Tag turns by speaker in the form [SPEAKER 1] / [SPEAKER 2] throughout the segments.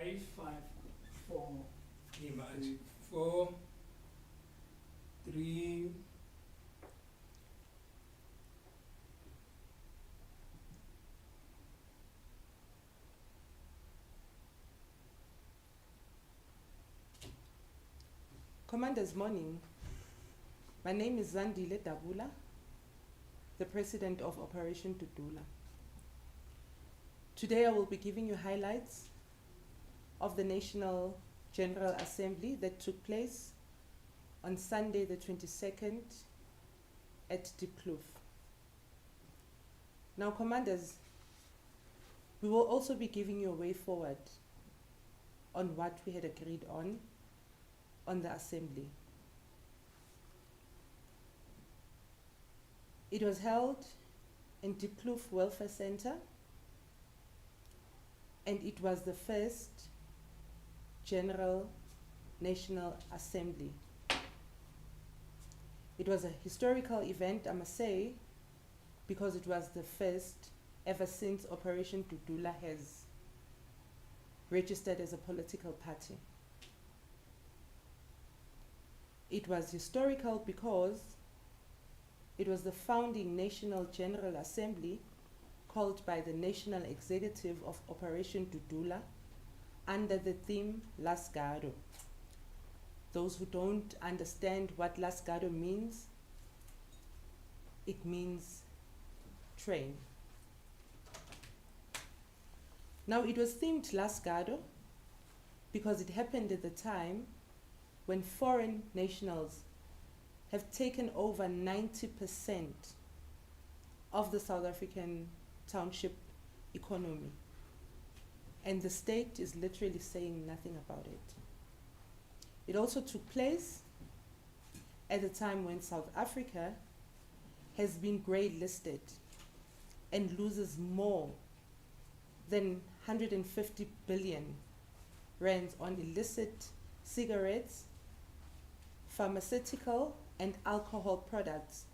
[SPEAKER 1] 5, 4,
[SPEAKER 2] Iemand
[SPEAKER 1] 3,
[SPEAKER 2] 4, 3,
[SPEAKER 3] Commanders, morning. My name is Zandile Dabula, the President of Operation Dudula. Today I will be giving you highlights of the National General Assembly that took place on Sunday the 22nd at Diepkloof. Now, Commanders, we will also be giving you a way forward on what we had agreed on the Assembly. It was held in Diepkloof Welfare Center, and it was the first General National Assembly. It was a historical event, I must say, because it was the first ever since Operation Dudula has registered as a political party. It was historical because it was the founding National General Assembly called by the National Executive of Operation Dudula under the theme Lasgado. Those who don't understand what Lasgado means, it means train. Now, it was themed Lasgado because it happened at the time when foreign nationals have taken over 90% of the South African township economy. And the state is literally saying nothing about it. It also took place at a time when South Africa has been grey listed and loses more than 150 billion rands on illicit cigarettes, pharmaceutical and alcohol products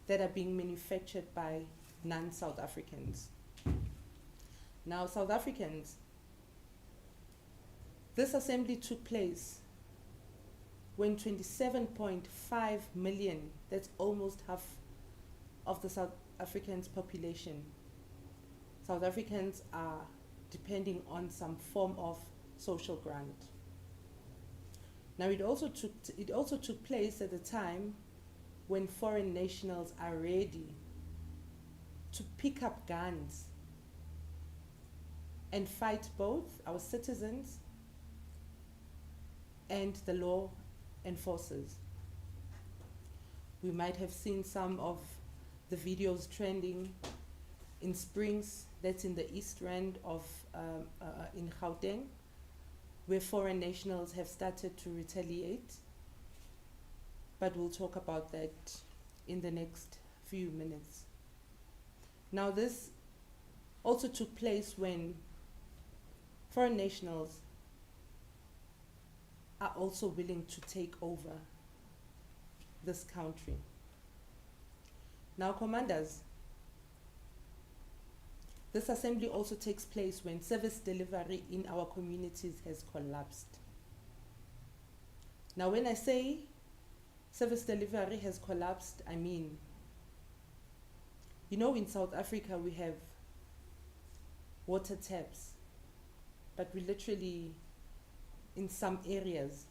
[SPEAKER 3] that are being manufactured by non-South Africans. Now, South Africans, this assembly took place when 27.5 million, that's almost half of the South Africans' population, South Africans are depending on some form of social grant. Now, it also took place at a time when foreign nationals are ready to pick up guns and fight both our citizens and the law enforcers. We might have seen some of the videos trending in Springs, that's in the East Rand of in Gauteng, where foreign nationals have started to retaliate. But we'll talk about that in the next few minutes. Now, this also took place when foreign nationals are also willing to take over this country. Now, Commanders, this assembly also takes place when service delivery in our communities has collapsed. Now, when I say service delivery has collapsed, I mean, you know, in South Africa we have water taps, but we literally, in some areas,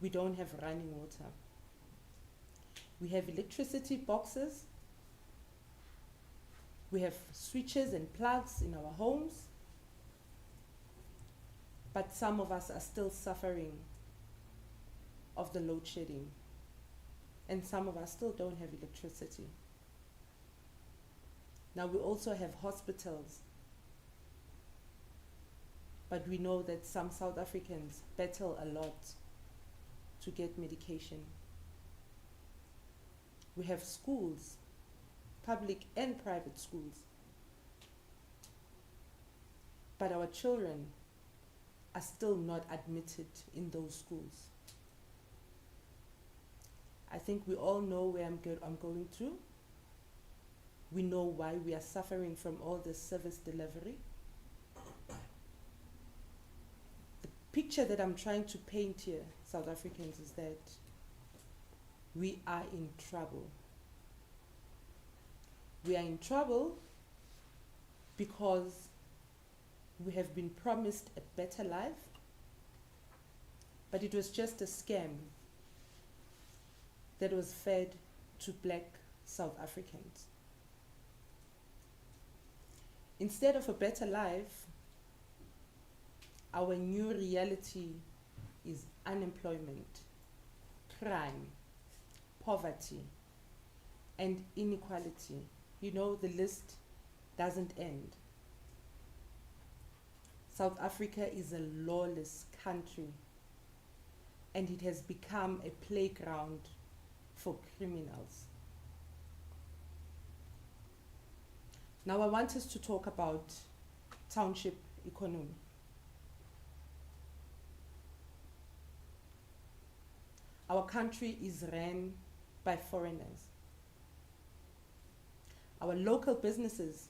[SPEAKER 3] we don't have running water. We have electricity boxes, we have switches and plugs in our homes, but some of us are still suffering of the load shedding, and some of us still don't have electricity. Now, we also have hospitals, but we know that some South Africans battle a lot to get medication. We have schools, public and private schools, but our children are still not admitted in those schools. I think we all know where I'm going to. We know why we are suffering from all this service delivery. picture that I'm trying to paint here, South Africans, is that we are in trouble. We are in trouble because we have been promised a better life, but it was just a scam that was fed to black South Africans. Instead of a better life, our new reality is unemployment, crime, poverty, and inequality. You know, the list doesn't end. South Africa is a lawless country, and it has become a playground for criminals. Now I want us to talk about township economy. Our country is ran by foreigners. Our local businesses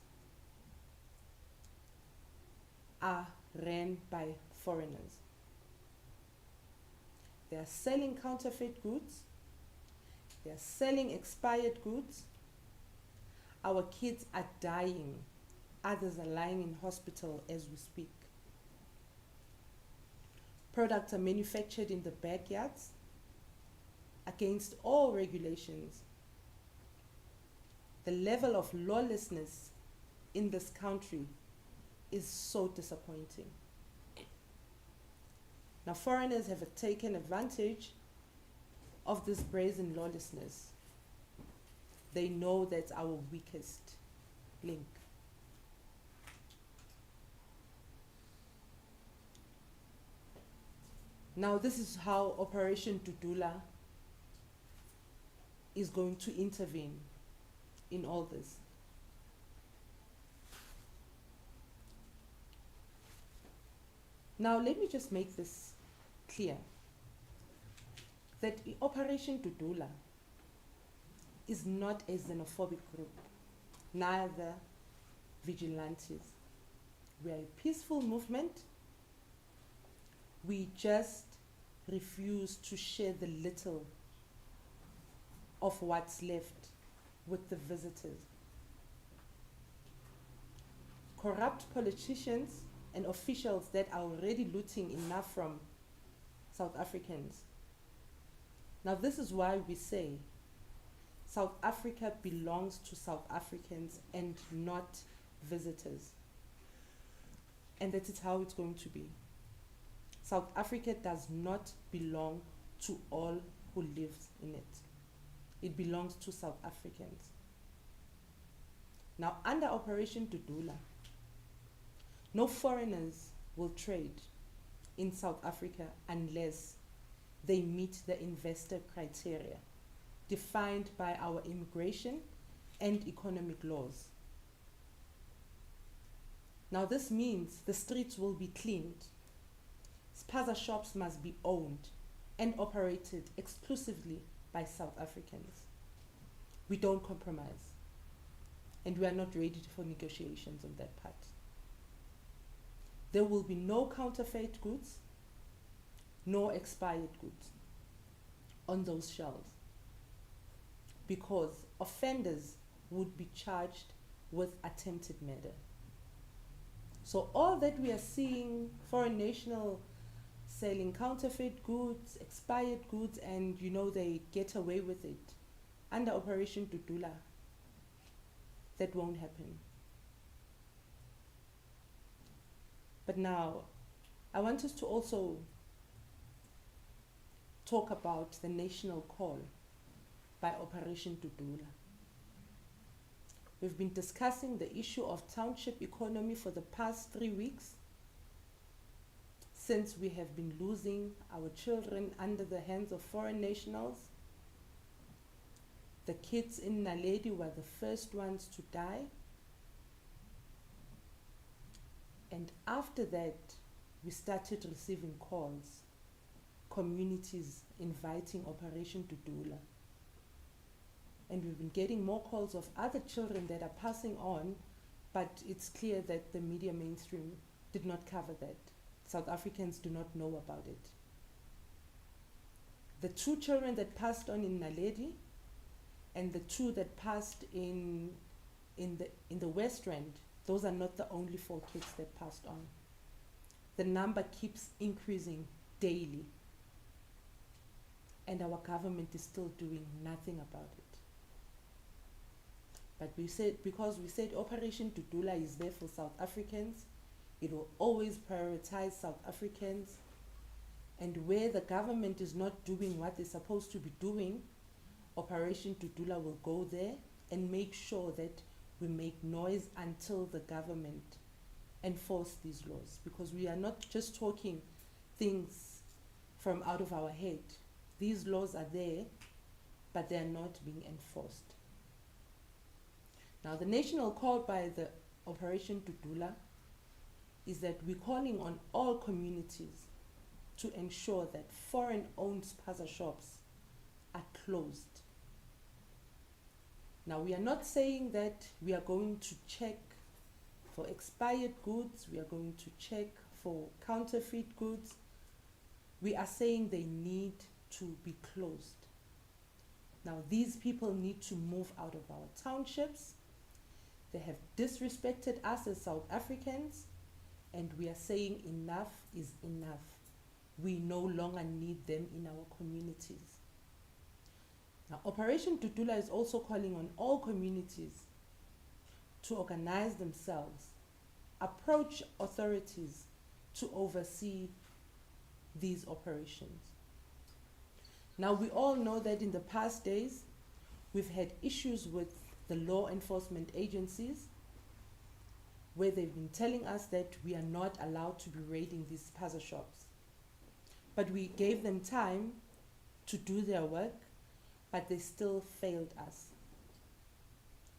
[SPEAKER 3] are ran by foreigners. They are selling counterfeit goods. They are selling expired goods. Our kids are dying. Others are lying in hospital as we speak. Products are manufactured in the backyards against all regulations. The level of lawlessness in this country is so disappointing. Now, foreigners have taken advantage of this brazen lawlessness. They know that's our weakest link. Now, this is how Operation Dudula is going to intervene in all this. Now, let me just make this clear that Operation Dudula is not a xenophobic group, neither vigilantes. We are a peaceful movement. We just refuse to share the little of what's left with the visitors. Corrupt politicians and officials that are already looting enough from South Africans. Now, this is why we say South Africa belongs to South Africans and not visitors. And that is how it's going to be. South Africa does not belong to all who live in it. It belongs to South Africans. Now, under Operation Dudula, no foreigners will trade in South Africa unless they meet the investor criteria defined by our immigration and economic laws. Now, this means the streets will be cleaned. Spaza shops must be owned and operated exclusively by South Africans. We don't compromise, and we are not ready for negotiations on that part. There will be no counterfeit goods, no expired goods on those shelves, because offenders would be charged with attempted murder. So all that we are seeing, foreign national selling counterfeit goods, expired goods, and they get away with it, under Operation Dudula, that won't happen. But now, I want us to also talk about the national call by Operation Dudula. We've been discussing the issue of township economy for the past 3 weeks, since we have been losing our children under the hands of foreign nationals. The kids in Naledi were the first ones to die. And after that, we started receiving calls, communities inviting Operation Dudula. And we've been getting more calls of other children that are passing on, but it's clear that the media mainstream did not cover that. South Africans do not know about it. The 2 children that passed on in Naledi and the 2 that passed in the West Rand, those are not the only 4 kids that passed on. The number keeps increasing daily, and our government is still doing nothing about it. But because we said Operation Dudula is there for South Africans, it will always prioritize South Africans, and where the government is not doing what they're supposed to be doing, Operation Dudula will go there and make sure that we make noise until the government enforce these laws, because we are not just talking things from out of our head. These laws are there, but they are not being enforced. Now, the national call by the Operation Dudula is that we're calling on all communities to ensure that foreign-owned Spaza shops are closed. Now, we are not saying that we are going to check for expired goods, we are going to check for counterfeit goods. We are saying they need to be closed. Now, these people need to move out of our townships. They have disrespected us as South Africans, and we are saying enough is enough. We no longer need them in our communities. Now, Operation Dudula is also calling on all communities to organize themselves, approach authorities to oversee these operations. Now, we all know that in the past days, we've had issues with the law enforcement agencies where they've been telling us that we are not allowed to be raiding these Spaza shops. But we gave them time to do their work, but they still failed us.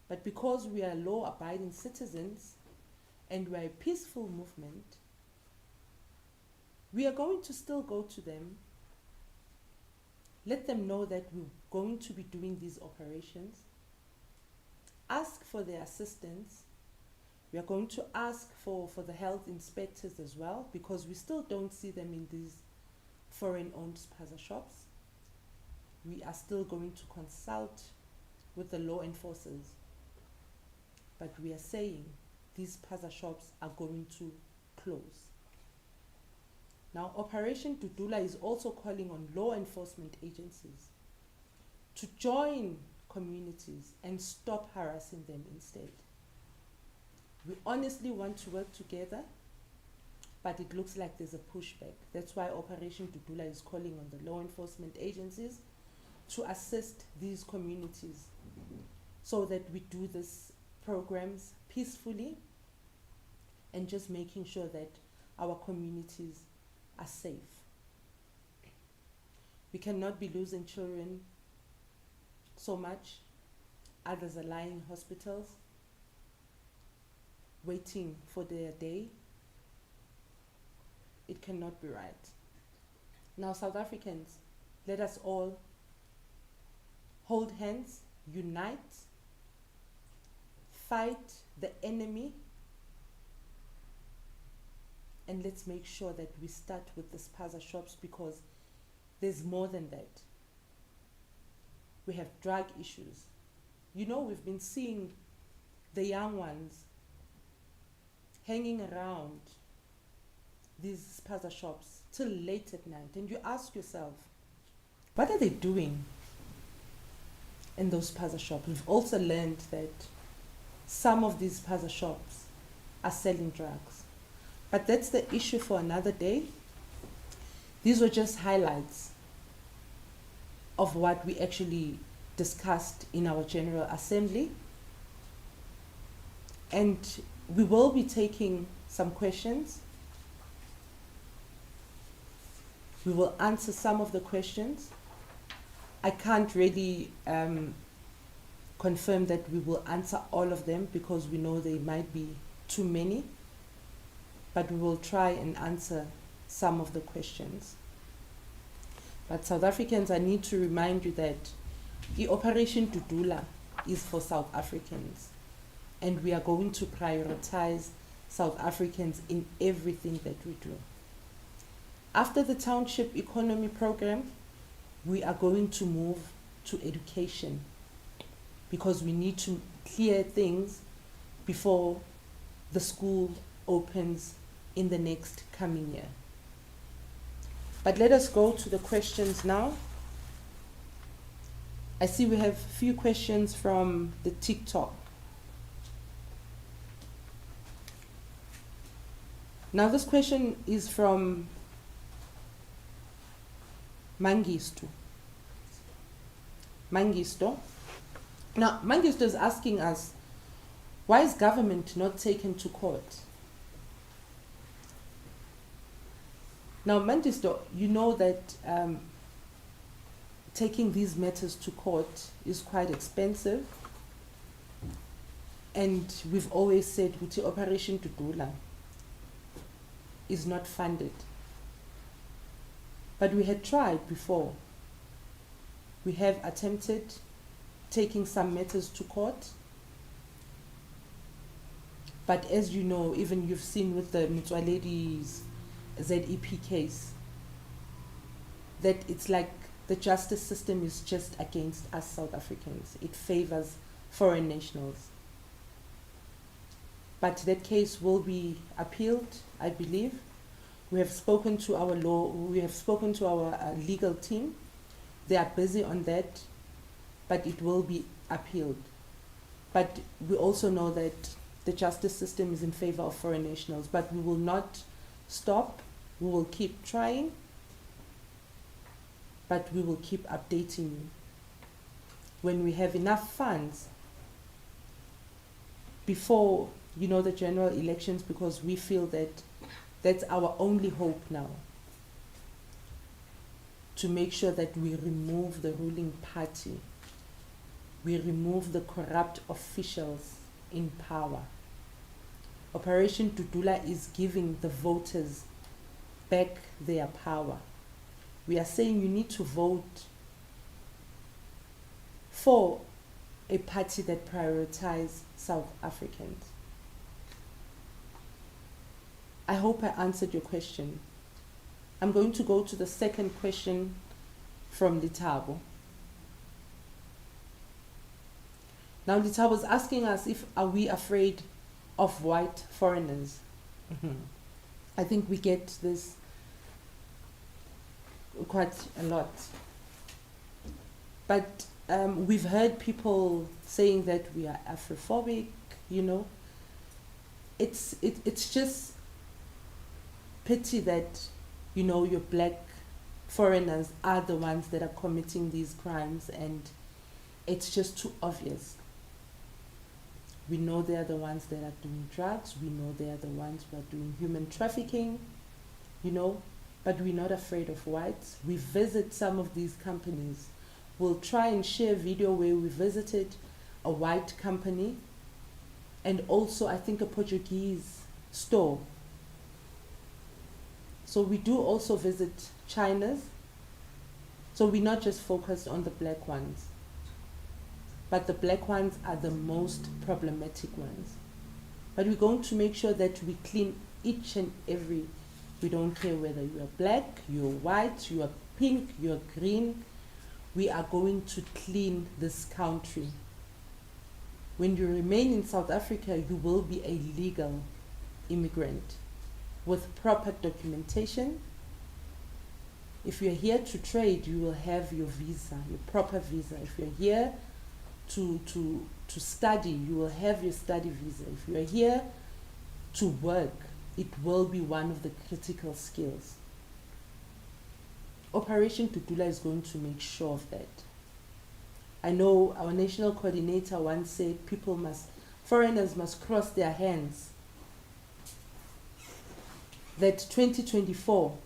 [SPEAKER 3] But because we are law-abiding citizens and we are a peaceful movement, we are going to still go to them, let them know that we're going to be doing these operations, ask for their assistance. We are going to ask for the health inspectors as well, because we still don't see them in these foreign-owned Spaza shops. We are still going to consult with the law enforcers. But we are saying these Spaza shops are going to close. Now, Operation Dudula is also calling on law enforcement agencies to join communities and stop harassing them instead. We honestly want to work together, but it looks like there's a pushback. That's why Operation Dudula is calling on the law enforcement agencies to assist these communities so that we do these programs peacefully and just making sure that our communities are safe. We cannot be losing children so much. Others are lying in hospitals, waiting for their day. It cannot be right. Now, South Africans, let us all hold hands, unite, fight the enemy, and let's make sure that we start with the Spaza shops, because there's more than that. We have drug issues. You know, we've been seeing the young ones hanging around these Spaza shops till late at night, and you ask yourself, what are they doing in those Spaza shops? We've also learned that some of these Spaza shops are selling drugs. But that's the issue for another day. These were just highlights of what we actually discussed in our General Assembly. And we will be taking some questions. We will answer some of the questions. I can't really confirm that we will answer all of them, because we know there might be too many, but we will try and answer some of the questions. But South Africans, I need to remind you that the Operation Dudula is for South Africans, and we are going to prioritize South Africans in everything that we do. After the township economy program, we are going to move to education because we need to clear things before the school opens in the next coming year. But let us go to the questions now. I see we have a few questions from the TikTok. Now this question is from Mangisto. Now Mangisto is asking us, why is government not taken to court? Now Mangisto, you know that taking these matters to court is quite expensive, and we've always said that Operation Dudula is not funded. But we had tried before. We have attempted taking some matters to court. But as you know, even you've seen with the Mutwaledi's ZEP case, that it's like the justice system is just against us South Africans. It favors foreign nationals. But that case will be appealed, I believe. We have spoken to our legal team. They are busy on that, but it will be appealed. But we also know that the justice system is in favor of foreign nationals, but we will not stop. We will keep trying, but we will keep updating you. When we have enough funds before, the general elections, because we feel that that's our only hope now, to make sure that we remove the ruling party, we remove the corrupt officials in power. Operation Dudula is giving the voters back their power. We are saying you need to vote for a party that prioritizes South Africans. I hope I answered your question. I'm going to go to the second question from Litabo. Now Litabo is asking us, are we afraid of white foreigners? I think we get this quite a lot. But we've heard people saying that we are Afrophobic, It's just pity that, your black foreigners are the ones that are committing these crimes, and it's just too obvious. We know they are the ones that are doing drugs. We know they are the ones who are doing human trafficking, but we're not afraid of whites. We visit some of these companies. We'll try and share a video where we visited a white company and also, I think, a Portuguese store. So we do also visit China's. So we're not just focused on the black ones, but the black ones are the most problematic ones. But we're going to make sure that we clean each and every, we don't care whether you are black, you're white, you are pink, you're green, we are going to clean this country. When you remain in South Africa, you will be a legal immigrant with proper documentation. If you're here to trade, you will have your visa, your proper visa. If you're here to study, you will have your study visa. If you're here to work, it will be one of the critical skills. Operation Dudula is going to make sure of that. I know our national coordinator once said foreigners must cross their hands that 2024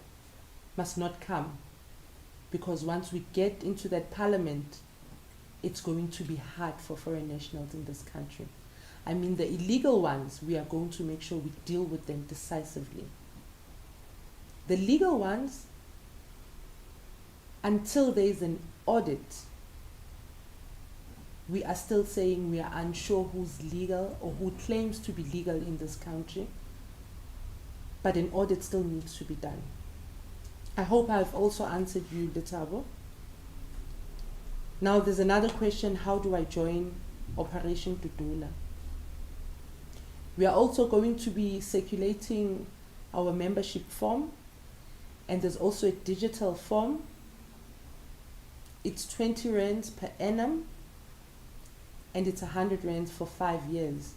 [SPEAKER 3] must not come, because once we get into that parliament, it's going to be hard for foreign nationals in this country. I mean, the illegal ones, we are going to make sure we deal with them decisively. The legal ones, until there is an audit, we are still saying we are unsure who's legal or who claims to be legal in this country, but an audit still needs to be done. I hope I've also answered you, Letabo. Now there's another question, how do I join Operation Dudula? We are also going to be circulating our membership form, and there's also a digital form. It's 20 rands per annum, and it's 100 rands for 5 years.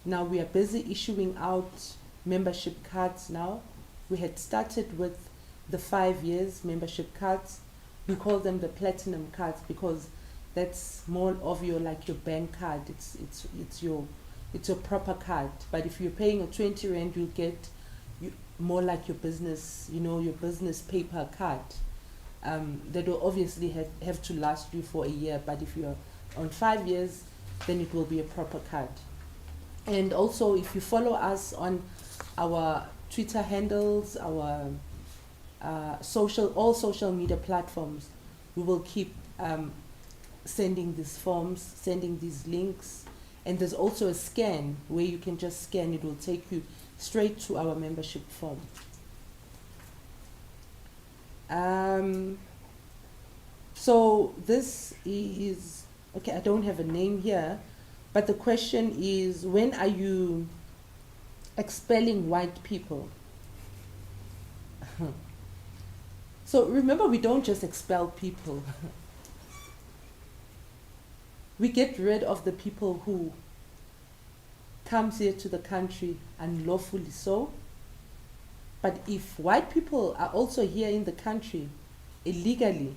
[SPEAKER 3] Now we are busy issuing out membership cards now. We had started with the 5 years membership cards. We call them the platinum cards because that's more of your bank card. It's your proper card. But if you're paying a 20 rand, you'll get more like your business, your business paper card. That will obviously have to last you for a year. But if you're on 5 years, then it will be a proper card. And also, if you follow us on our Twitter handles, our all social media platforms, we will keep sending these forms, sending these links, and there's also a scan where you can just scan. It will take you straight to our membership form. So this is, okay, I don't have a name here, but the question is, when are you expelling white people? So remember, we don't just expel people. We get rid of the people who comes here to the country unlawfully so. But if white people are also here in the country illegally,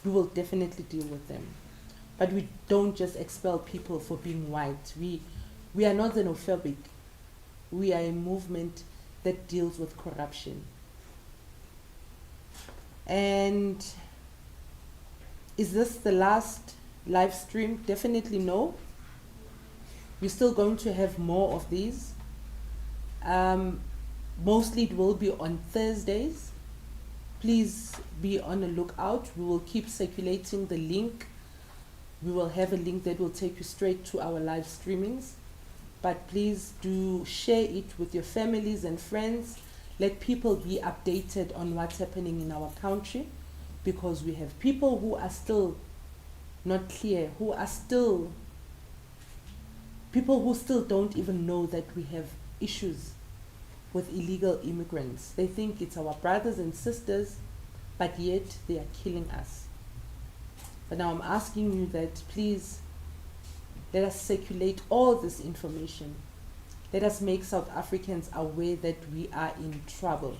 [SPEAKER 3] we will definitely deal with them. But we don't just expel people for being white. We are not xenophobic. We are a movement that deals with corruption. And is this the last live stream? Definitely no. We're still going to have more of these. Mostly it will be on Thursdays. Please be on the lookout. We will keep circulating the link. We will have a link that will take you straight to our live streamings. But please do share it with your families and friends. Let people be updated on what's happening in our country, because we have people who are still not clear, people who still don't even know that we have issues with illegal immigrants. They think it's our brothers and sisters, but yet they are killing us. But now I'm asking you that please let us circulate all this information. Let us make South Africans aware that we are in trouble.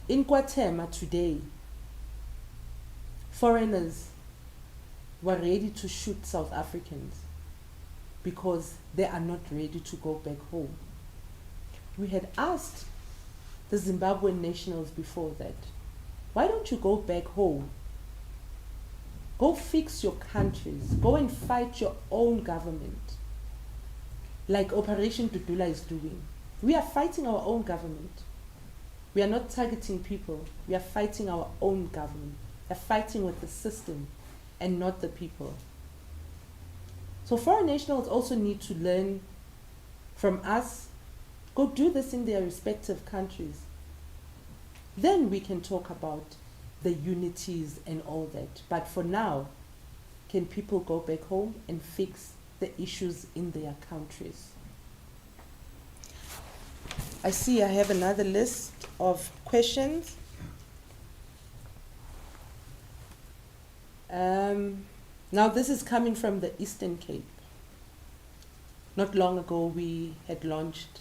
[SPEAKER 3] In Guatemala today, foreigners were ready to shoot South Africans because they are not ready to go back home. We had asked the Zimbabwean nationals before that, why don't you go back home? Go fix your countries. Go and fight your own government, like Operation Dudula is doing. We are fighting our own government. We are not targeting people. We are fighting our own government. We are fighting with the system and not the people. So foreign nationals also need to learn from us. Go do this in their respective countries. Then we can talk about the unities and all that. But for now, can people go back home and fix the issues in their countries? I see I have another list of questions. Now this is coming from the Eastern Cape. Not long ago we had launched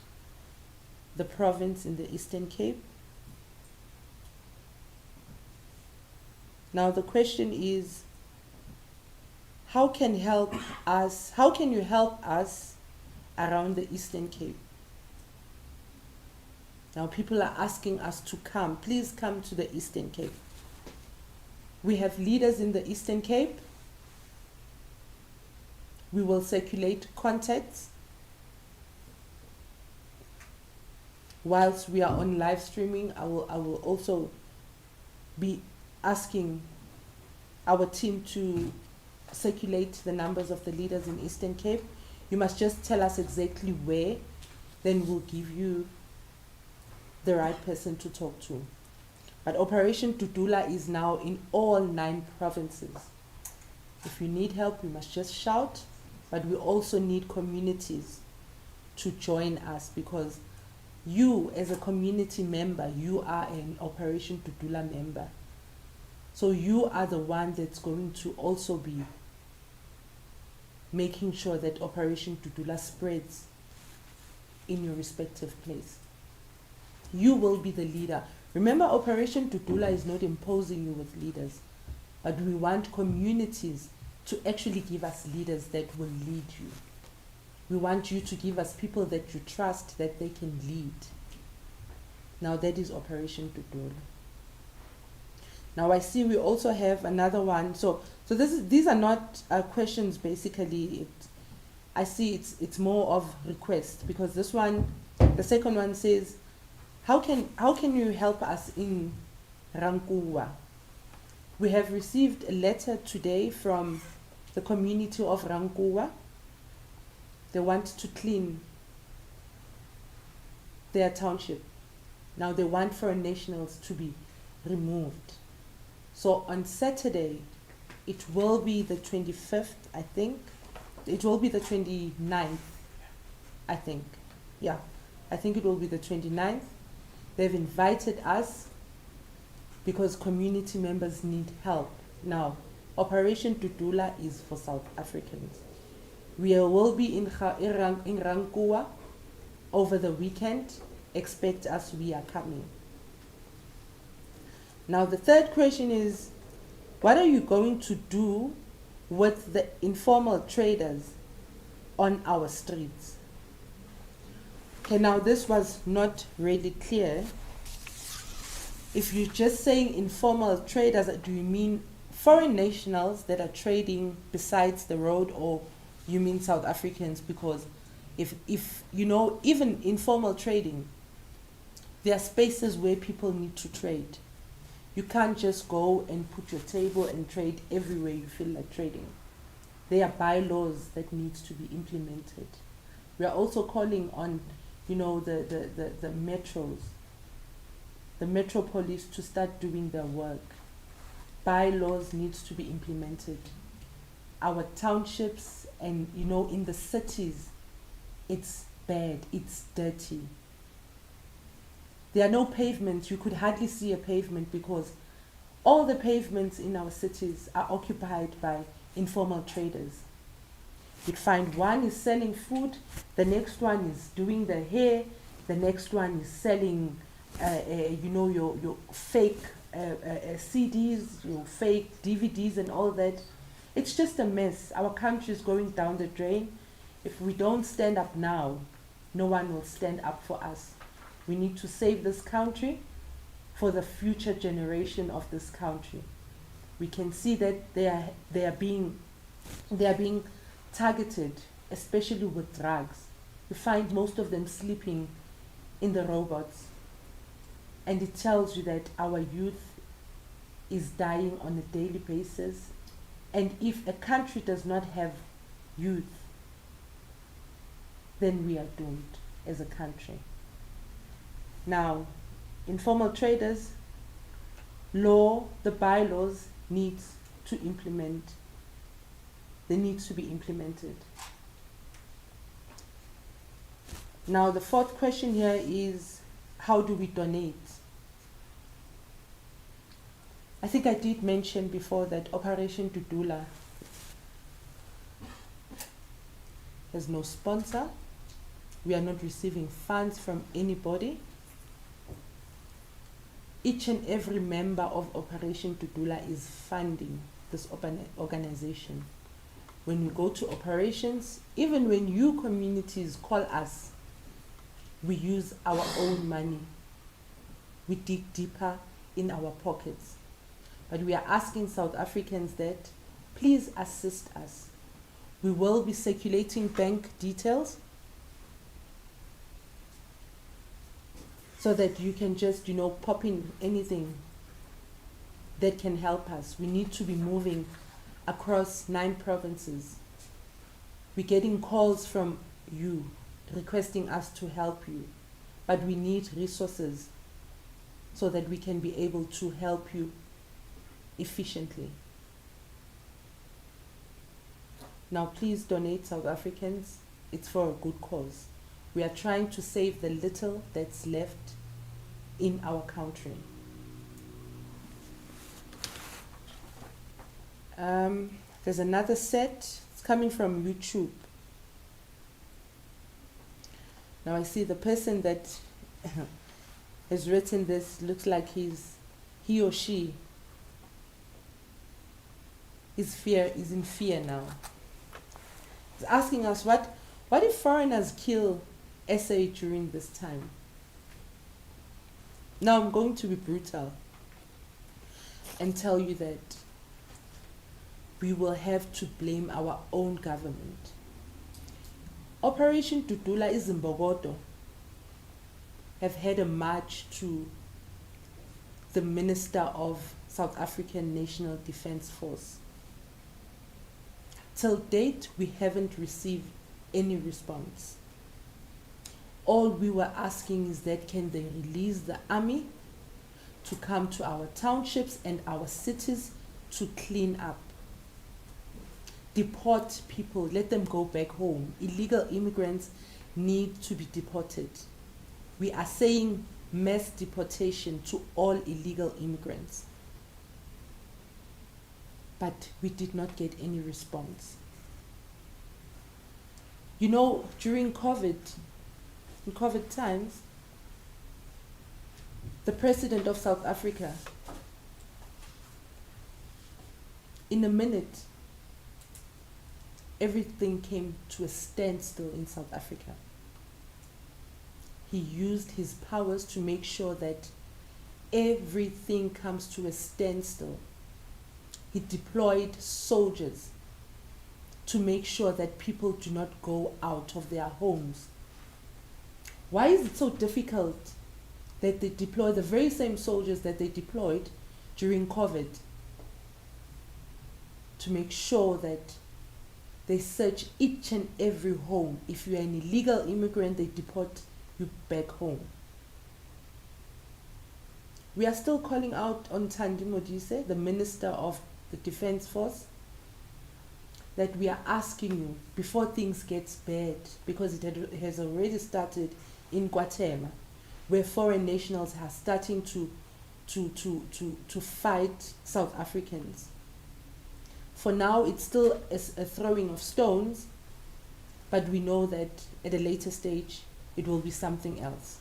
[SPEAKER 3] the province in the Eastern Cape. Now the question is, how can you help us around the Eastern Cape? Now people are asking us to come. Please come to the Eastern Cape. We have leaders in the Eastern Cape. We will circulate contacts whilst we are on live streaming. I will also be asking our team to circulate the numbers of the leaders in Eastern Cape. You must just tell us exactly where, then we'll give you the right person to talk to. But Operation Dudula is now in all 9 provinces. If you need help, you must just shout, but we also need communities to join us, because you as a community member, you are an Operation Dudula member. So you are the one that's going to also be making sure that Operation Dudula spreads in your respective place. You will be the leader. Remember, Operation Dudula is not imposing you with leaders, but we want communities to actually give us leaders that will lead you. We want you to give us people that you trust, that they can lead. Now that is Operation Dudula. Now I see we also have another one. So these are not questions basically. I see it's more of request, because this one, the second one says, how can you help us in Rankuwa? We have received a letter today from the community of Rankuwa. They want to clean their township. Now they want foreign nationals to be removed. So on Saturday, it will be the 25th, I think. It will be the 29th, I think. Yeah, I think it will be the 29th. They've invited us because community members need help. Now, Operation Dudula is for South Africans. We will be in Rankuwa over the weekend. Expect us, we are coming. Now the third question is, what are you going to do with the informal traders on our streets? Okay, now this was not really clear. If you're just saying informal traders, do you mean foreign nationals that are trading besides the road, or you mean South Africans? Because if you know, even informal trading, there are spaces where people need to trade. You can't just go and put your table and trade everywhere you feel like trading. There are bylaws that needs to be implemented. We are also calling on, you know, the metros, the metro police to start doing their work. Bylaws needs to be implemented. Our townships and, you know, in the cities, it's bad, it's dirty. There are no pavements. You could hardly see a pavement because all the pavements in our cities are occupied by informal traders. You'd find one is selling food, the next one is doing the hair, the next one is selling, you know, your fake CDs, your fake DVDs and all that. It's just a mess. Our country is going down the drain. If we don't stand up now, no one will stand up for us. We need to save this country for the future generation of this country. We can see that they are being targeted, especially with drugs. You find most of them sleeping in the robots, and it tells you that our youth is dying on a daily basis. And if a country does not have youth, then we are doomed as a country. Now, informal traders, the bylaws needs to implement. They need to be implemented. Now, the fourth question here is, how do we donate? I think I did mention before that Operation Dudula has no sponsor. We are not receiving funds from anybody. Each and every member of Operation Dudula is funding this organization. When we go to operations, even when you communities call us, we use our own money. We dig deeper in our pockets. But we are asking South Africans that please assist us. We will be circulating bank details so that you can just, you know, pop in anything that can help us. We need to be moving across 9 provinces. We're getting calls from you requesting us to help you. but we need resources so that we can be able to help you efficiently. Now please donate, South Africans. It's for a good cause. We are trying to save the little that's left in our country. There's another set. It's coming from YouTube. Now I see the person that has written this looks like he or she is in fear now. It's asking us what if foreigners kill SA during this time? Now I'm going to be brutal and tell you that we will have to blame our own government. Operation Dudula President have had a march to the Minister of South African National Defence Force. Till date, we haven't received any response. All we were asking is that can they release the army to come to our townships and our cities to clean up. Deport people, let them go back home. Illegal immigrants need to be deported. We are saying mass deportation to all illegal immigrants. But we did not get any response. You know, during COVID, in COVID times, the President of South Africa, in a minute, everything came to a standstill in South Africa. He used his powers to make sure that everything comes to a standstill. He deployed soldiers to make sure that people do not go out of their homes. Why is it so difficult that they deploy the very same soldiers that they deployed during COVID to make sure that they search each and every home? If you are an illegal immigrant, they deport you back home. We are still calling out on Thandi Modise, the Minister of the Defence Force, that we are asking you before things get bad, because it has already started in Guatemala, where foreign nationals are starting to fight South Africans. For now, it's still a throwing of stones, but we know that at a later stage, it will be something else.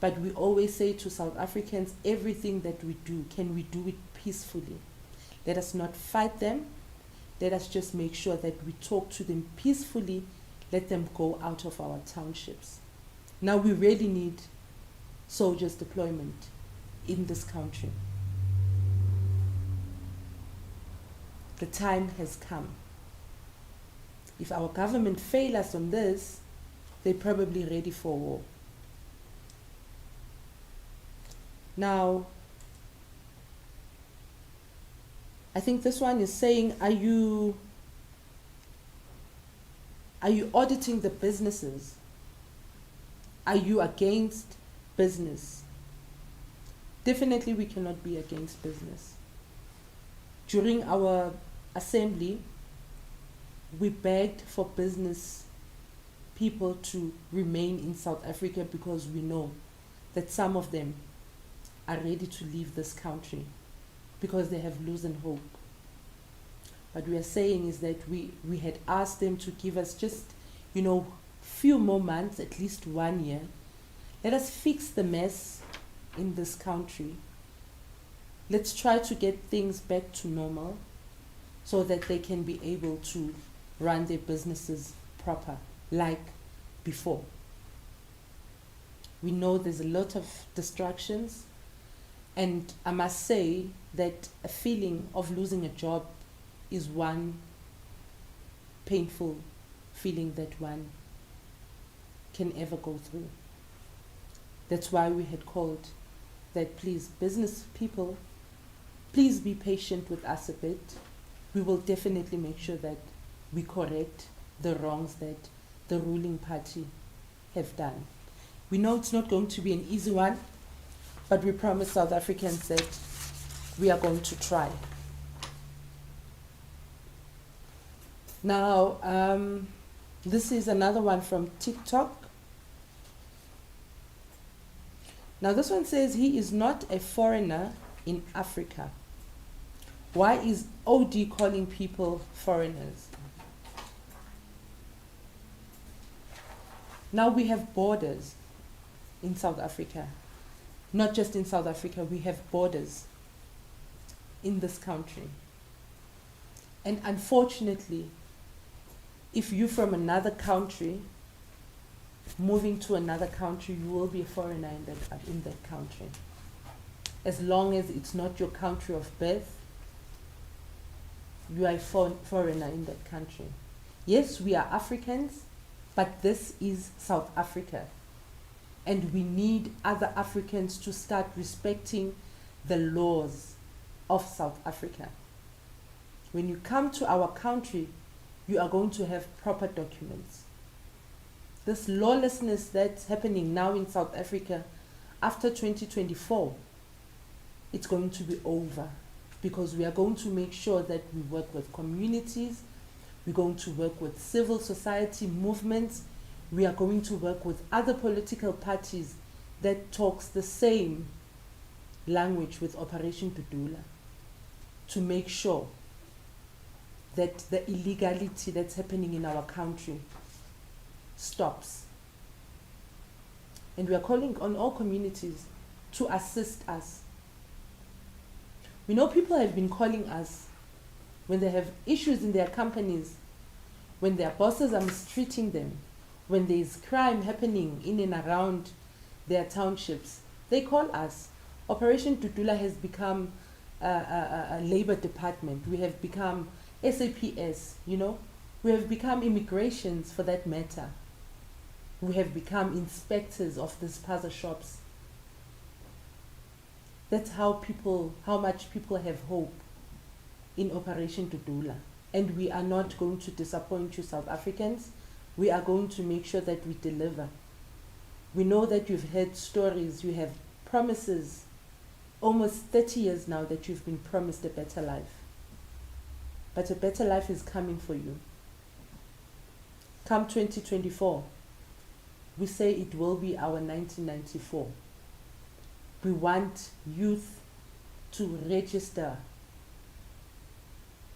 [SPEAKER 3] But we always say to South Africans, everything that we do, can we do it peacefully? Let us not fight them. Let us just make sure that we talk to them peacefully. Let them go out of our townships. Now we really need soldiers deployment in this country. The time has come. If our government fails us on this, they're probably ready for war. Now, I think this one is saying, are you auditing the businesses? Are you against business? Definitely we cannot be against business. During our assembly, we begged for business people to remain in South Africa because we know that some of them are ready to leave this country because they have loosened hope. What we are saying is that we had asked them to give us just, few more months, at least 1 year. Let us fix the mess in this country. Let's try to get things back to normal so that they can be able to run their businesses proper, like before. We know there's a lot of distractions, and I must say that a feeling of losing a job is one painful feeling that one can ever go through. That's why we had called that, please, business people, please be patient with us a bit. We will definitely make sure that we correct the wrongs that the ruling party have done. We know it's not going to be an easy one, but we promise South Africans that we are going to try. Now, this is another one from TikTok. Now this one says, he is not a foreigner in Africa. Why is OD calling people foreigners? Now we have borders in South Africa. Not just in South Africa, we have borders in this country. And unfortunately, if you're from another country, moving to another country, you will be a foreigner in that country. As long as it's not your country of birth, you are a foreigner in that country. Yes, we are Africans, but this is South Africa. And we need other Africans to start respecting the laws of South Africa. When you come to our country, you are going to have proper documents. This lawlessness that's happening now in South Africa, after 2024, it's going to be over, because we are going to make sure that we work with communities, we're going to work with civil society movements, we are going to work with other political parties that talks the same language with Operation Dudula, to make sure that the illegality that's happening in our country stops. And we are calling on all communities to assist us. We know people have been calling us when they have issues in their companies, when their bosses are mistreating them, when there is crime happening in and around their townships. They call us. Operation Dudula has become a labor department. We have become SAPS, you know. We have become immigrations for that matter. We have become inspectors of the Spaza shops. That's how much people have hope in Operation Dudula. And we are not going to disappoint you, South Africans. We are going to make sure that we deliver. We know that you've heard stories, you have promises, almost 30 years now that you've been promised a better life. But a better life is coming for you. Come 2024, we say it will be our 1994. We want youth to register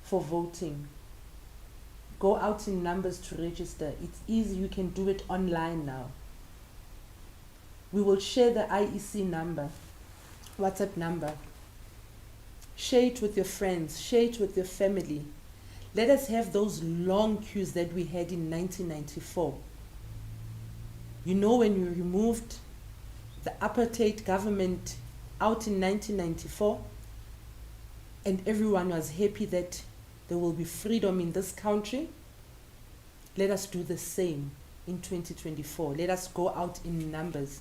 [SPEAKER 3] for voting. Go out in numbers to register. It's easy, you can do it online now. We will share the IEC number, WhatsApp number. Share it with your friends, share it with your family. Let us have those long queues that we had in 1994. You know, when we removed the apartheid government out in 1994, and everyone was happy that there will be freedom in this country. Let us do the same in 2024. Let us go out in numbers.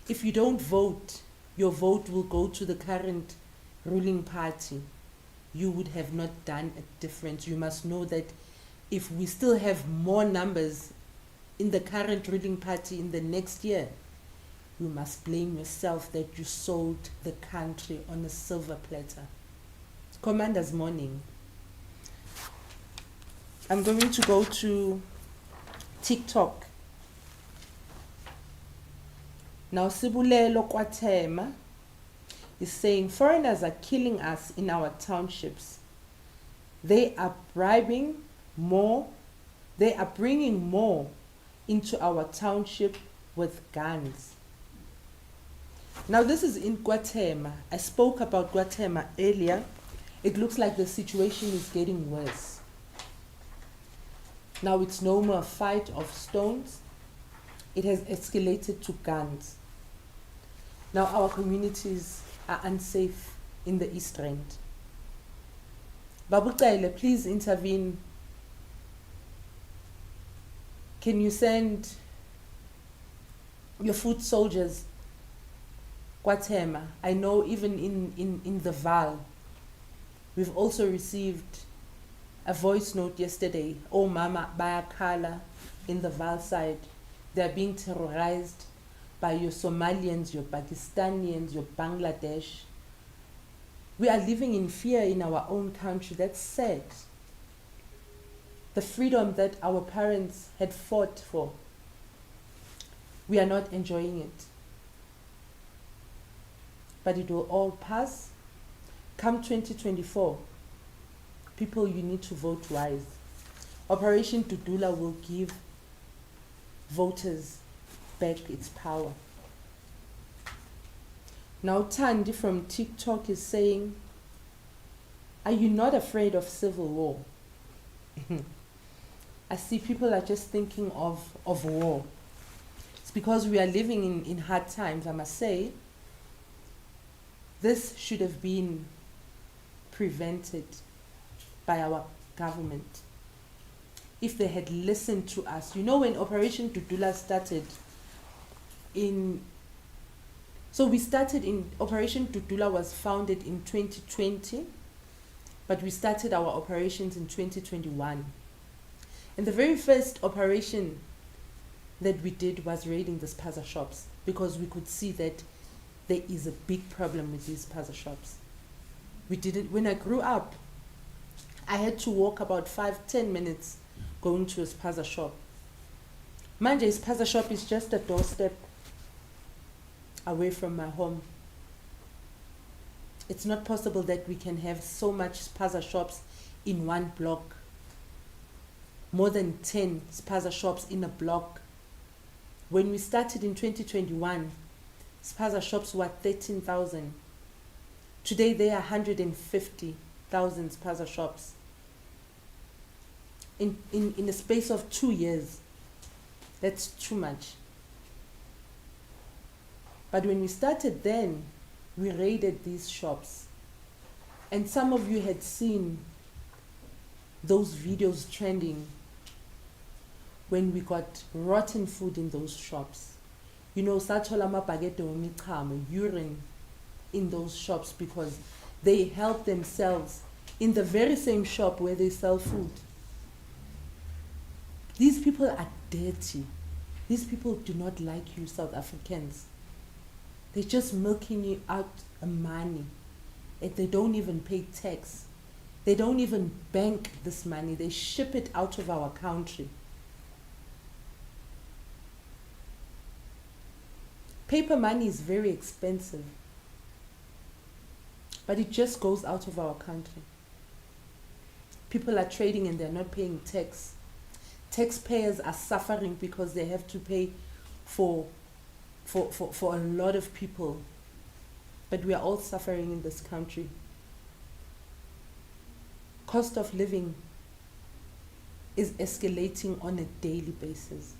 [SPEAKER 3] If you don't vote, your vote will go to the current ruling party. You would have not done a difference. You must know that if we still have more numbers in the current ruling party in the next year, you must blame yourself that you sold the country on a silver platter. Commander's morning. I'm going to go to TikTok. Now, Sibulelo Kwatema is saying foreigners are killing us in our townships. They are bribing more. They are bringing more into our township with guns. Now, this is in Guatemala. I spoke about Guatemala earlier. It looks like the situation is getting worse. Now it's no more a fight of stones. It has escalated to guns. Now our communities are unsafe in the East Rand. Babuqele, please intervene. Can you send your foot soldiers, Guatemala? I know even in the Val, we've also received a voice note yesterday. Oh mama, bayakhala in the Val side. They're being terrorized. by your Somalians, your Pakistanians, your Bangladesh. We are living in fear in our own country. That's sad. The freedom that our parents had fought for, we are not enjoying it. But it will all pass. Come 2024, people, you need to vote wise. Operation Dudula will give voters back its power. Now Tandy from TikTok is saying, are you not afraid of civil war? I see people are just thinking of war. It's because we are living in hard times, I must say. This should have been prevented by our government. If they had listened to us. You know, when Operation Dudula started Operation Dudula was founded in 2020, but we started our operations in 2021. And the very first operation that we did was raiding the Spaza shops, because we could see that there is a big problem with these Spaza shops. We did it when I grew up. I had to walk about 5-10 minutes going to a Spaza shop. Manje, Spaza shop is just a doorstep away from my home. It's not possible that we can have so much Spaza shops in one block. More than 10 Spaza shops in a block. When we started in 2021, Spaza shops were 13,000. Today there are 150,000 Spaza shops. In a space of 2 years, that's too much. But when we started then, we raided these shops. And some of you had seen those videos trending when we got rotten food in those shops. You know, satholama bagete omichamo, urine in those shops, because they help themselves in the very same shop where they sell food. These people are dirty. These people do not like you, South Africans. They're just milking you out money. And they don't even pay tax. They don't even bank this money. They ship it out of our country. Paper money is very expensive. But it just goes out of our country. People are trading and they're not paying tax. Taxpayers are suffering because they have to pay for a lot of people. But we are all suffering in this country. Cost of living is escalating on a daily basis.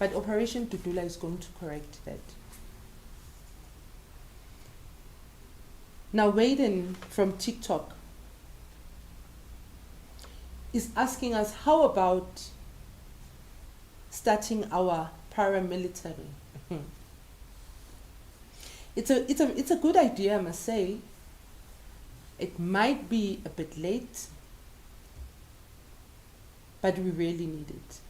[SPEAKER 3] But Operation Dudula is going to correct that. Now Waden from TikTok is asking us, how about starting our paramilitary? It's a good idea, I must say. It might be a bit late, but we really need it.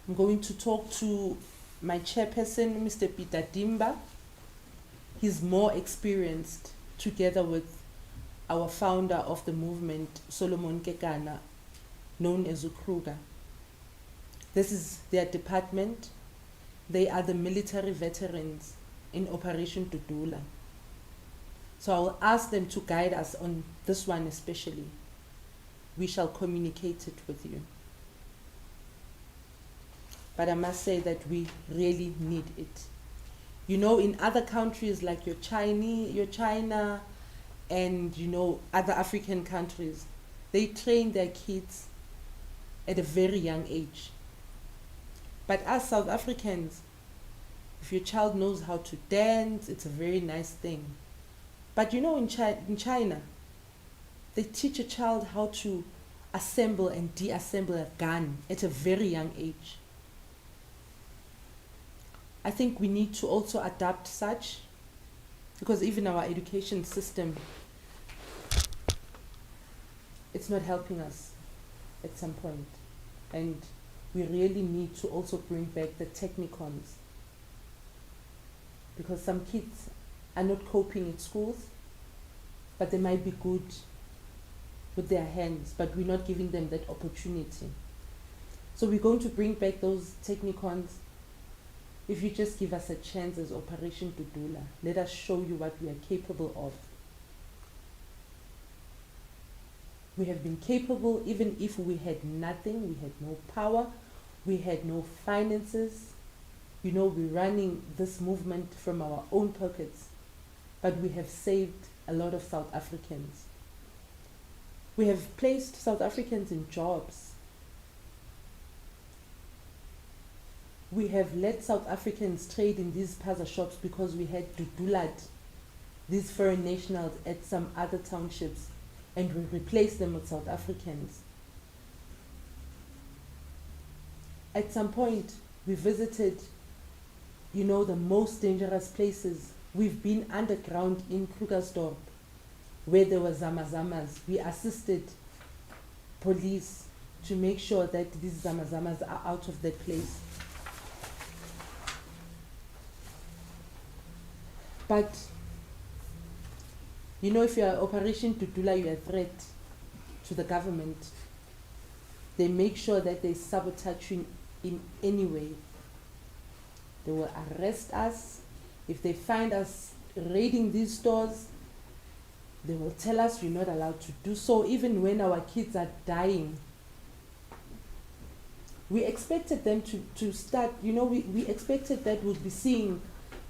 [SPEAKER 3] I'm going to talk to my chairperson, Mr. Peter Dimba. He's more experienced, together with our founder of the movement, Solomon Kekana, known as Ukruga. This is their department. They are the military veterans in Operation Dudula. So I will ask them to guide us on this one especially. We shall communicate it with you. But I must say that we really need it. You know, in other countries like your China, and you know, other African countries, they train their kids at a very young age. But us South Africans, if your child knows how to dance, it's a very nice thing. But you know, in China, they teach a child how to assemble and deassemble a gun at a very young age. I think we need to also adapt such, because even our education system, it's not helping us at some point. And we really need to also bring back the technicons, because some kids are not coping at schools, but they might be good with their hands, but we're not giving them that opportunity. So we're going to bring back those technicons. If you just give us a chance as Operation Dudula, let us show you what we are capable of. We have been capable even if we had nothing, we had no power, we had no finances. You know, we're running this movement from our own pockets, but we have saved a lot of South Africans. We have placed South Africans in jobs. We have let South Africans trade in these Spaza shops because we had Dudula these foreign nationals at some other townships, and we replaced them with South Africans. At some point, we visited, you know, the most dangerous places. We've been underground in Krugersdorp, where there were zamazamas. We assisted police to make sure that these zamazamas are out of that place. But, you know, if you are Operation Dudula, you are a threat to the government. They make sure that they sabotage you in any way. They will arrest us. If they find us raiding these stores, they will tell us we're not allowed to do so, even when our kids are dying. We expected them to start, you know, we expected that we'd be seeing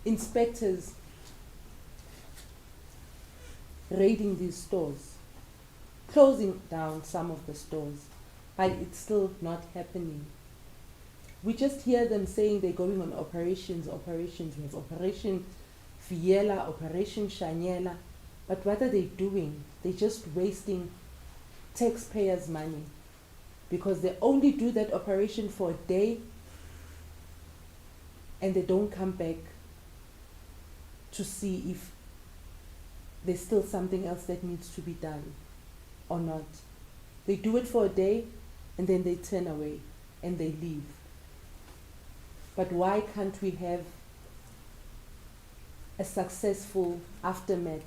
[SPEAKER 3] inspectors raiding these stores, closing down some of the stores, but it's still not happening. We just hear them saying they're going on operations. We have Operation Fiela, Operation Shanyela, but what are they doing? They're just wasting taxpayers' money, because they only do that operation for a day and they don't come back to see if there's still something else that needs to be done or not. They do it for a day and then they turn away and they leave. But why can't we have a successful aftermath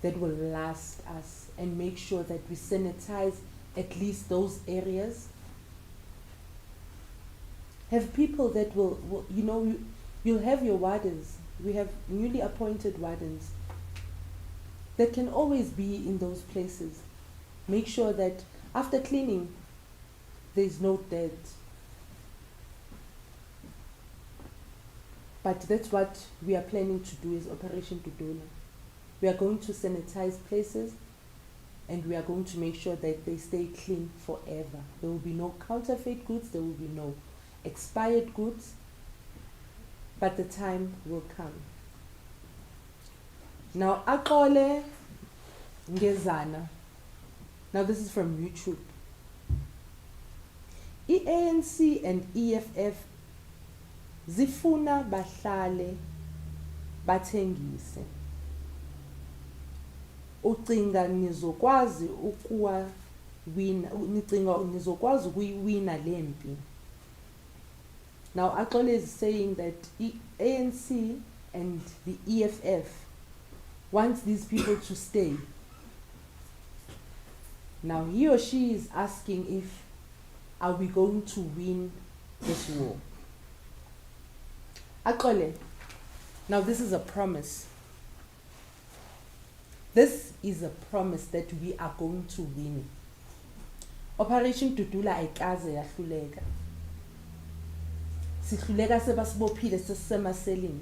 [SPEAKER 3] that will last us and make sure that we sanitize at least those areas? Have people that will you know, you'll have your wardens. We have newly appointed wardens that can always be in those places. Make sure that after cleaning, there's no dirt. But that's what we are planning to do as Operation Dudula. We are going to sanitize places and we are going to make sure that they stay clean forever. There will be no counterfeit goods, there will be no expired goods, but the time will come. Now, Akole Ngezana. Now, this is from YouTube. ANC and EFF zifuna bahlale bathengise. Ucinga nizokwazi ukuwa win, nicinga nizokwazi ukuyiwina lempi. Now, Akole is saying that ANC and the EFF wants these people to stay. Now, he or she is asking if, are we going to win this war? Akole, now this is a promise. This is a promise that we are going to win. Operation Dudula ayikaze yahluleka. Sihluleka sebasibophile sesisemaseleni.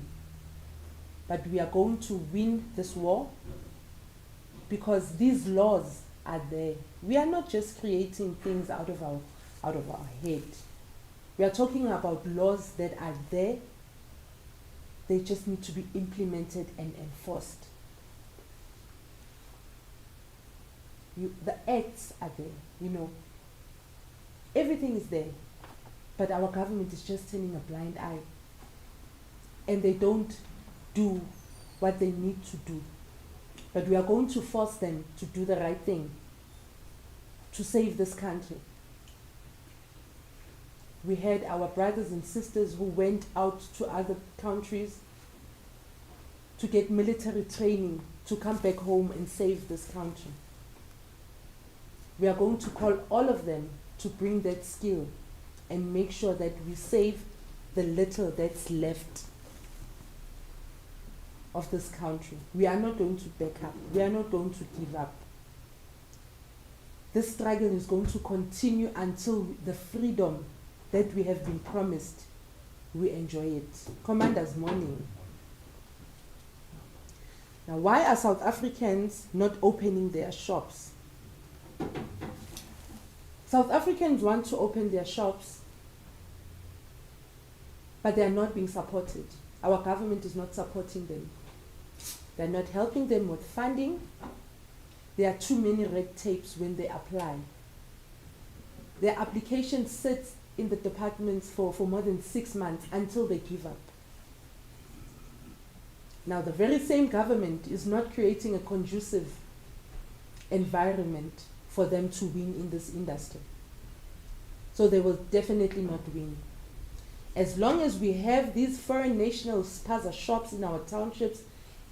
[SPEAKER 3] But we are going to win this war because these laws are there. We are not just creating things out of our head. We are talking about laws that are there. They just need to be implemented and enforced. The acts are there, you know. Everything is there. But our government is just turning a blind eye. And they don't do what they need to do. But we are going to force them to do the right thing, to save this country. We had our brothers and sisters who went out to other countries to get military training to come back home and save this country. We are going to call all of them to bring that skill and make sure that we save the little that's left of this country. We are not going to back up. We are not going to give up. This struggle is going to continue until the freedom that we have been promised, we enjoy it. Commanders, morning. Now, why are South Africans not opening their shops? South Africans want to open their shops, but they are not being supported. Our government is not supporting them. They're not helping them with funding. There are too many red tapes when they apply. Their application sits in the departments for more than 6 months until they give up. Now, the very same government is not creating a conducive environment for them to win in this industry. So they will definitely not win. As long as we have these foreign national Spaza shops in our townships,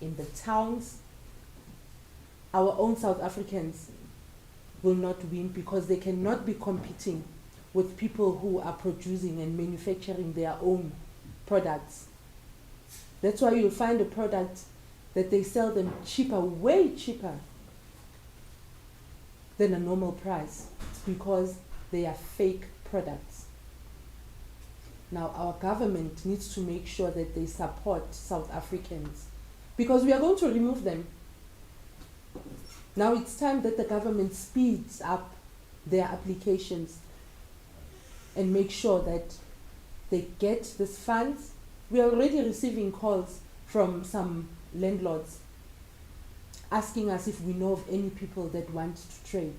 [SPEAKER 3] in the towns, our own South Africans will not win because they cannot be competing with people who are producing and manufacturing their own products. That's why you'll find a product that they sell them cheaper, way cheaper than a normal price. It's because they are fake products. Now, our government needs to make sure that they support South Africans because we are going to remove them. Now it's time that the government speeds up their applications and make sure that they get these funds. We are already receiving calls from some landlords asking us if we know of any people that want to trade,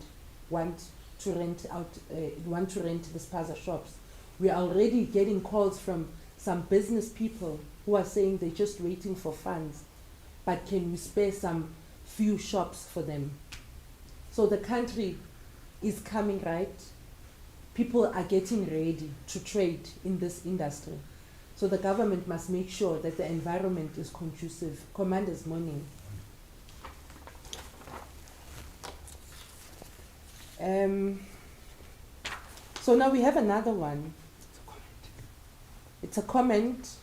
[SPEAKER 3] want to rent the Spaza shops. We are already getting calls from some business people who are saying they're just waiting for funds, but can we spare some few shops for them? So the country is coming right. People are getting ready to trade in this industry. So the government must make sure that the environment is conducive. Commanders, morning. So now we have another one. It's a comment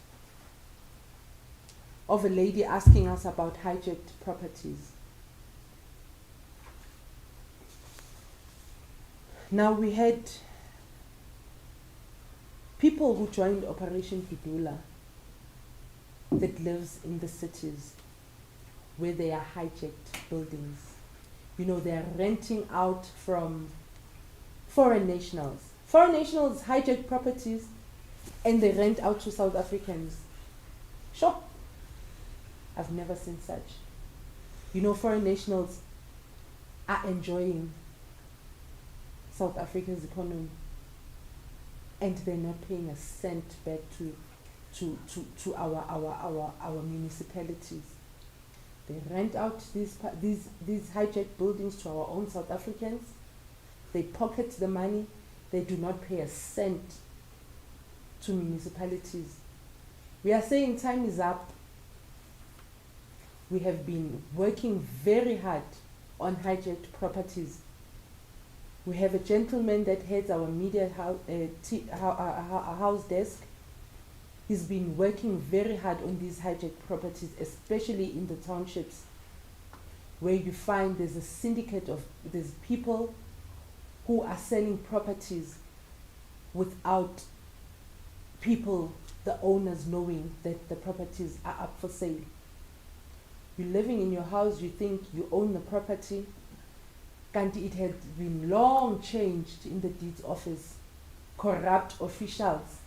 [SPEAKER 3] of a lady asking us about hijacked properties. Now we had people who joined Operation Dudula that lives in the cities where they are hijacked buildings. You know, they are renting out from foreign nationals. Foreign nationals hijack properties and they rent out to South Africans. Sure. I've never seen such. You know, foreign nationals are enjoying South Africa's economy and they're not paying a cent back to our municipalities. They rent out these hijacked buildings to our own South Africans. They pocket the money. They do not pay a cent to municipalities. We are saying time is up. We have been working very hard on hijacked properties. We have a gentleman that heads our media house desk. He's been working very hard on these hijacked properties, especially in the townships, where you find there's a syndicate of these people who are selling properties without people, the owners, knowing that the properties are up for sale. You're living in your house, you think you own the property, and it had been long changed in the deeds office. Corrupt officials.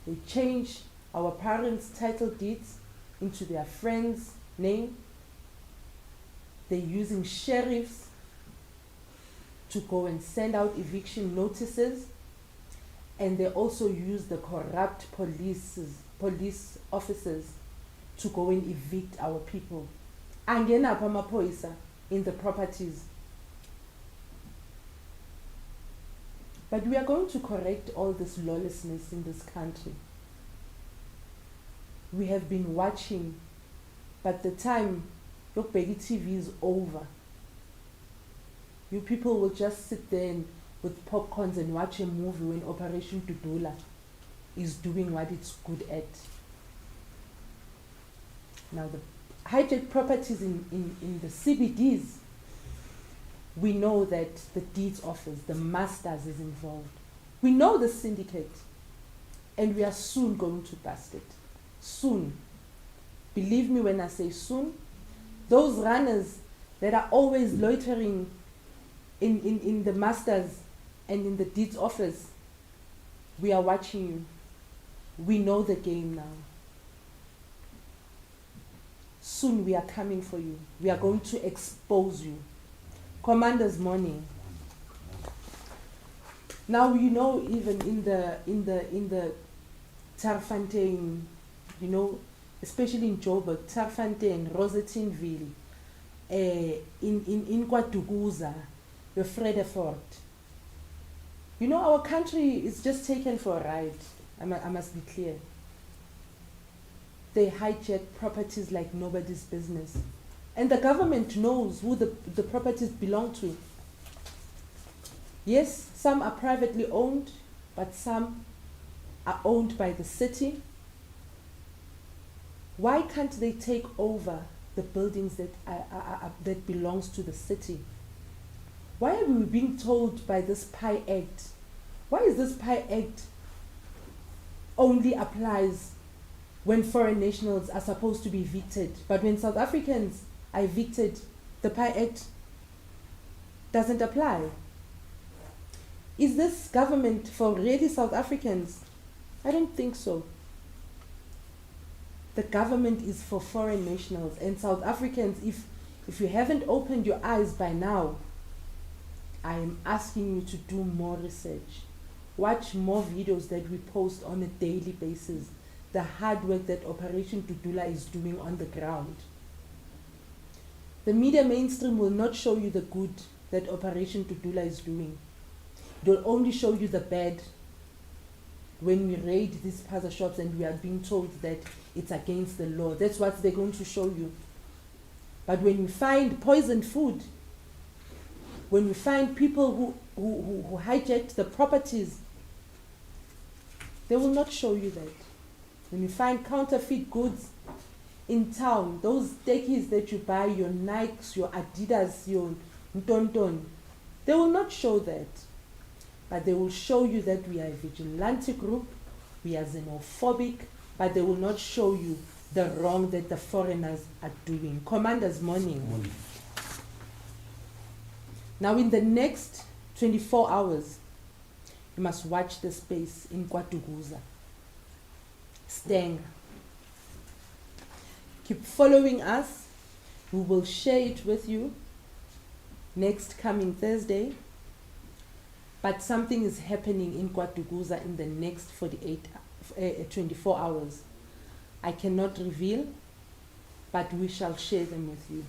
[SPEAKER 3] They change our parents' title deeds into their friend's name. They're using sheriffs to go and send out eviction notices, and they also use the corrupt police officers to go and evict our people. Angena pamapoisa in the properties. But we are going to correct all this lawlessness in this country. We have been watching, but the time Yokbegi TV is over. You people will just sit there with popcorns and watch a movie when Operation Dudula is doing what it's good at. Now the hijacked properties in the CBDs, we know that the deeds office, the masters is involved. We know the syndicate, and we are soon going to bust it. Soon. Believe me when I say soon. Those runners that are always loitering in the masters and in the deeds office, we are watching you. We know the game now. Soon we are coming for you. We are going to expose you. Commander's morning. Now you know, even in the Tarfantein, you know, especially in Joburg, Tarfantein, Rosettenville, in Kwaduguza, the Fredefort. You know, our country is just taken for a ride. I must be clear. They hijack properties like nobody's business. And the government knows who the properties belong to. Yes, some are privately owned, but some are owned by the city. Why can't they take over the buildings that belongs to the city? Why are we being told by this PI Act? Why is this PI Act only applies when foreign nationals are supposed to be evicted, but when South Africans are evicted, the PI Act doesn't apply? Is this government for really South Africans? I don't think so. The government is for foreign nationals, and South Africans, if you haven't opened your eyes by now, I am asking you to do more research. Watch more videos that we post on a daily basis. The hard work that Operation Dudula is doing on the ground. The media mainstream will not show you the good that Operation Dudula is doing. It will only show you the bad when we raid these Spaza shops and we are being told that it's against the law. That's what they're going to show you. But when we find poisoned food, when we find people who hijacked the properties, they will not show you that. When you find counterfeit goods in town, those techies that you buy, your Nikes, your Adidas, your Ntonton, they will not show that. But they will show you that we are a vigilante group, we are xenophobic, but they will not show you the wrong that the foreigners are doing. Commander's morning. Now in the next 24 hours, you must watch the space in Kwaduguza. Stang. Keep following us. We will share it with you next coming Thursday. But something is happening in Kwaduguza in the next 24 hours. I cannot reveal, but we shall share them with you.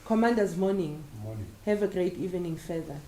[SPEAKER 3] Commander's morning.
[SPEAKER 2] Morning.
[SPEAKER 3] Have a great evening further.